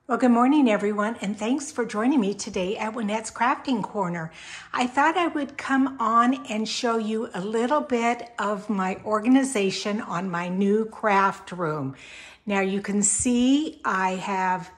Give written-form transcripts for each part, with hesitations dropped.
Well, good morning, everyone, and thanks for joining me today at Juanette's Crafting Corner. I thought I would come on and show you a little bit of my organization on my new craft room. Now, you can see I have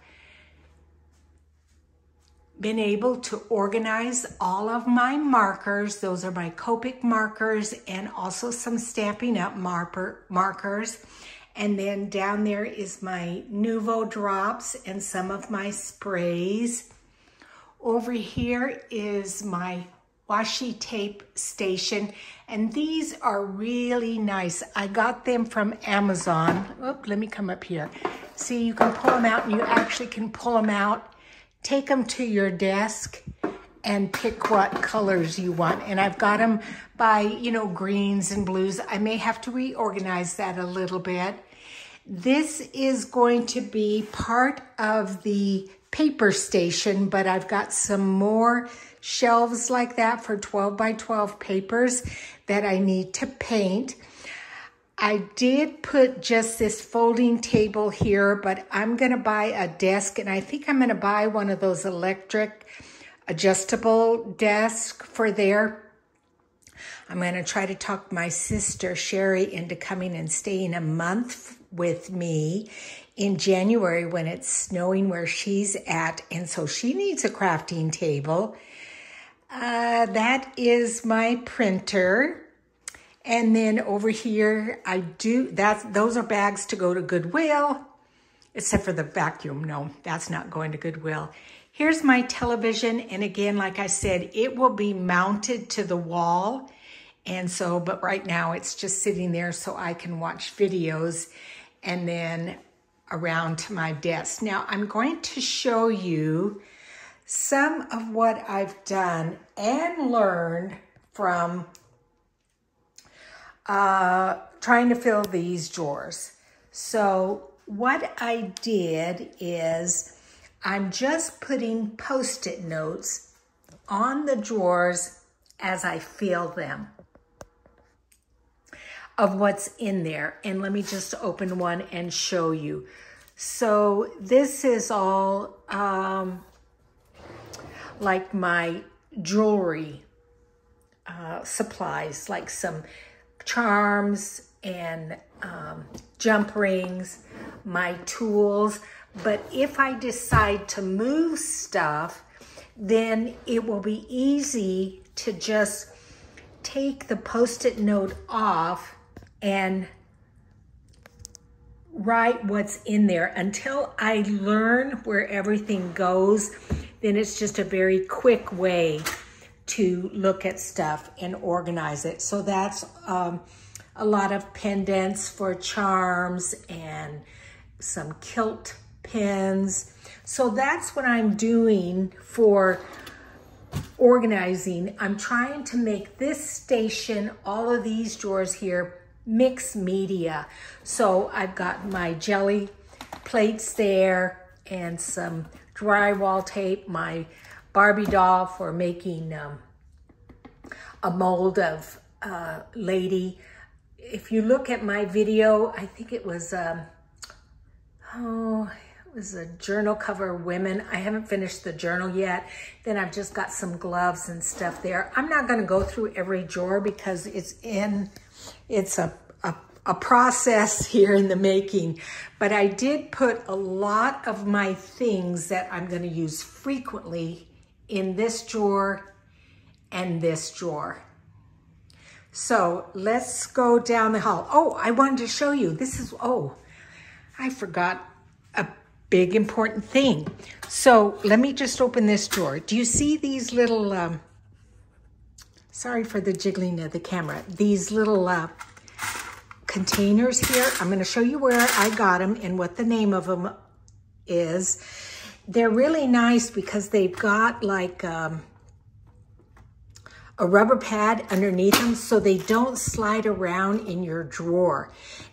been able to organize all of my markers. Those are my Copic markers and also some Stampin' Up markers. And then down there is my Nuvo drops and some of my sprays. Over here is my washi tape station. And these are really nice. I got them from Amazon. Oop, let me come up here. See, you can pull them out and you actually can pull them out, take them to your desk and pick what colors you want. And I've got them by, greens and blues. I may have to reorganize that a little bit. This is going to be part of the paper station, but I've got some more shelves like that for 12 by 12 papers that I need to paint. I did put just this folding table here, but I'm gonna buy a desk, and I think I'm gonna buy one of those electric adjustable desks for there. I'm gonna try to talk my sister Sherry into coming and staying a month with me in January when it's snowing where she's at, and so she needs a crafting table. That is my printer. And then over here, those are bags to go to Goodwill, except for the vacuum. No, that's not going to Goodwill. Here's my television. And again, like I said, it will be mounted to the wall. And so, but right now it's just sitting there so I can watch videos and then around to my desk. Now I'm going to show you some of what I've done and learned from trying to fill these drawers. So what I did is I'm just putting Post-it notes on the drawers as I fill them of what's in there. And let me just open one and show you. So this is all like my jewelry supplies, like some charms and jump rings, my tools. But if I decide to move stuff, then it will be easy to just take the Post-it note off and write what's in there. Until I learn where everything goes, then it's just a very quick way to look at stuff and organize it. So that's a lot of pendants for charms and some kilt pins. So that's what I'm doing for organizing. I'm trying to make this station, all of these drawers here, mixed media. So I've got my jelly plates there and some drywall tape, my Barbie doll for making a mold of lady. If you look at my video, I think it was it was a journal cover women. I haven't finished the journal yet. Then I've just got some gloves and stuff there. I'm not gonna go through every drawer because it's a process here in the making. But I did put a lot of my things that I'm gonna use frequently in this drawer and this drawer. So let's go down the hall. Oh, I wanted to show you. I forgot a big important thing. So let me just open this drawer. Do you see these little, sorry for the jiggling of the camera, these little containers here? I'm gonna show you where I got them and what the name of them is. They're really nice because they've got like a rubber pad underneath them so they don't slide around in your drawer.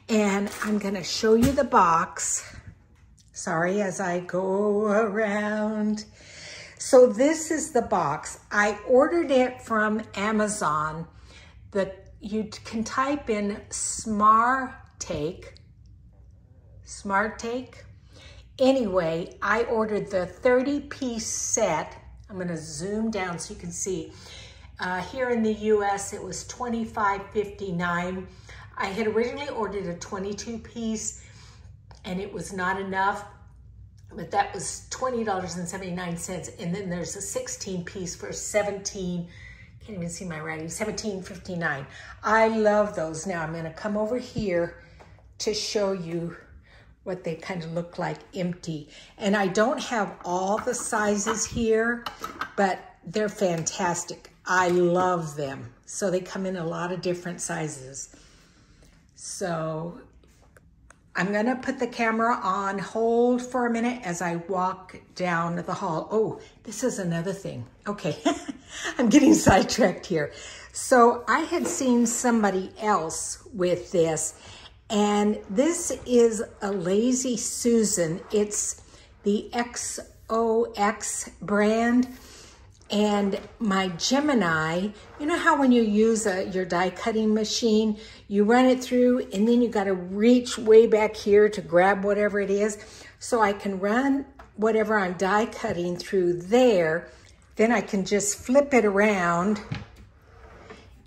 And I'm gonna show you the box. Sorry, as I go around. So this is the box. I ordered it from Amazon. You can type in Smart Take, Anyway, I ordered the 30-piece set. I'm going to zoom down so you can see. Here in the US, it was $25.59. I had originally ordered a 22-piece, and it was not enough, but that was $20.79. And then there's a 16-piece for can't even see my writing, $17.59. I love those. Now I'm going to come over here to show you what they kind of look like empty. And I don't have all the sizes here, but they're fantastic. I love them. So they come in a lot of different sizes. So I'm gonna put the camera on hold for a minute as I walk down the hall. Oh, this is another thing. Okay, I'm getting sidetracked here. So I had seen somebody else with this, and this is a Lazy Susan. It's the XOX brand. And my Gemini, you know how when you use your die cutting machine, you run it through and then you got to reach way back here to grab whatever it is. So I can run whatever I'm die cutting through there. Then I can just flip it around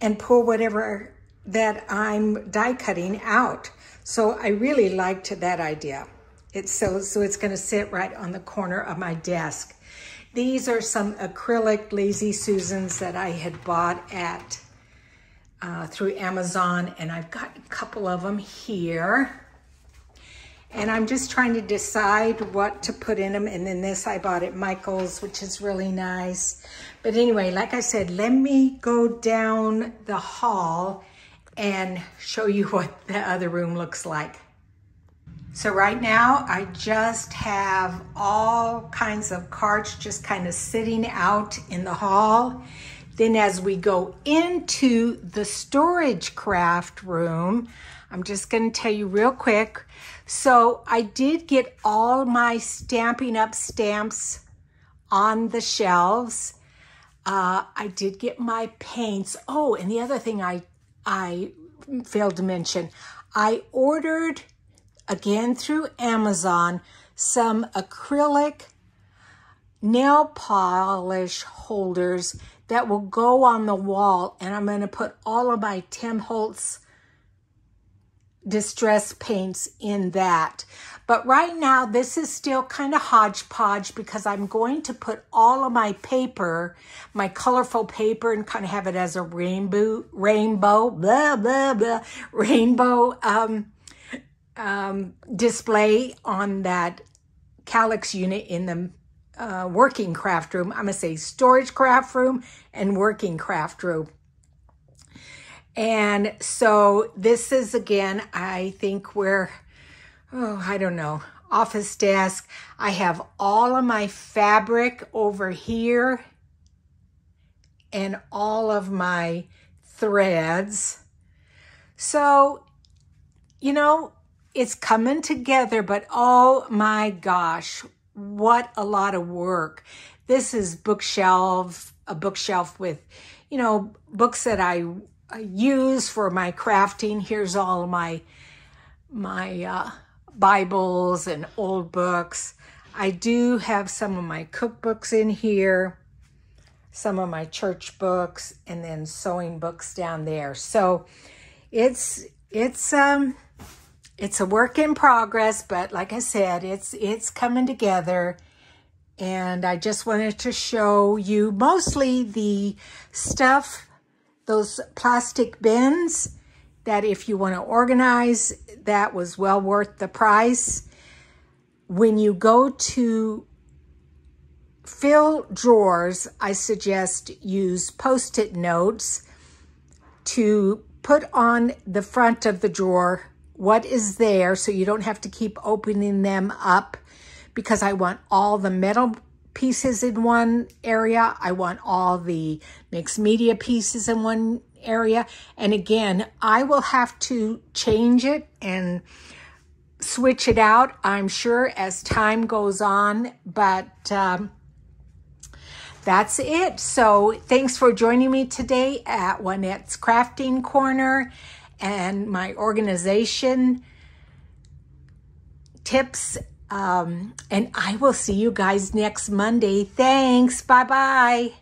and pull whatever that I'm die cutting out. So I really liked that idea. So it's going to sit right on the corner of my desk. These are some acrylic Lazy Susans that I had bought at through Amazon, and I've got a couple of them here. And I'm just trying to decide what to put in them. And then this I bought at Michael's, which is really nice. But anyway, like I said, let me go down the hall and show you what the other room looks like. So right now, I just have all kinds of carts just kind of sitting out in the hall. Then as we go into the storage craft room, I'm just going to tell you real quick. So I did get all my Stampin' Up! Stamps on the shelves. I did get my paints. Oh, and the other thing I failed to mention, I ordered, again through Amazon, some acrylic nail polish holders that will go on the wall, and I'm going to put all of my Tim Holtz distress paints in that. But right now, this is still kind of hodgepodge because I'm going to put all of my paper, my colorful paper, and kind of have it as a rainbow, blah, blah, blah, rainbow display on that Calyx unit in the working craft room. I'm going to say storage craft room and working craft room. And so this is, again, I think where, I don't know, office desk. I have all of my fabric over here and all of my threads. So, you know, it's coming together, but oh my gosh, what a lot of work. This is a bookshelf with, you know, books that I use for my crafting. Here's all of my Bibles and old books. I do have some of my cookbooks in here, some of my church books, and then sewing books down there. So it's a work in progress, but like I said, it's coming together. And I just wanted to show you mostly the stuff, those plastic bins that if you want to organize, that was well worth the price. When you go to fill drawers, I suggest use Post-it notes to put on the front of the drawer what is there, so you don't have to keep opening them up, because I want all the metal pieces in one area. I want all the mixed media pieces in one area. And again, I will have to change it and switch it out, I'm sure, as time goes on. But that's it. So thanks for joining me today at Juanette's Crafting Corner and my organization tips And I will see you guys next Monday. Thanks. Bye-bye.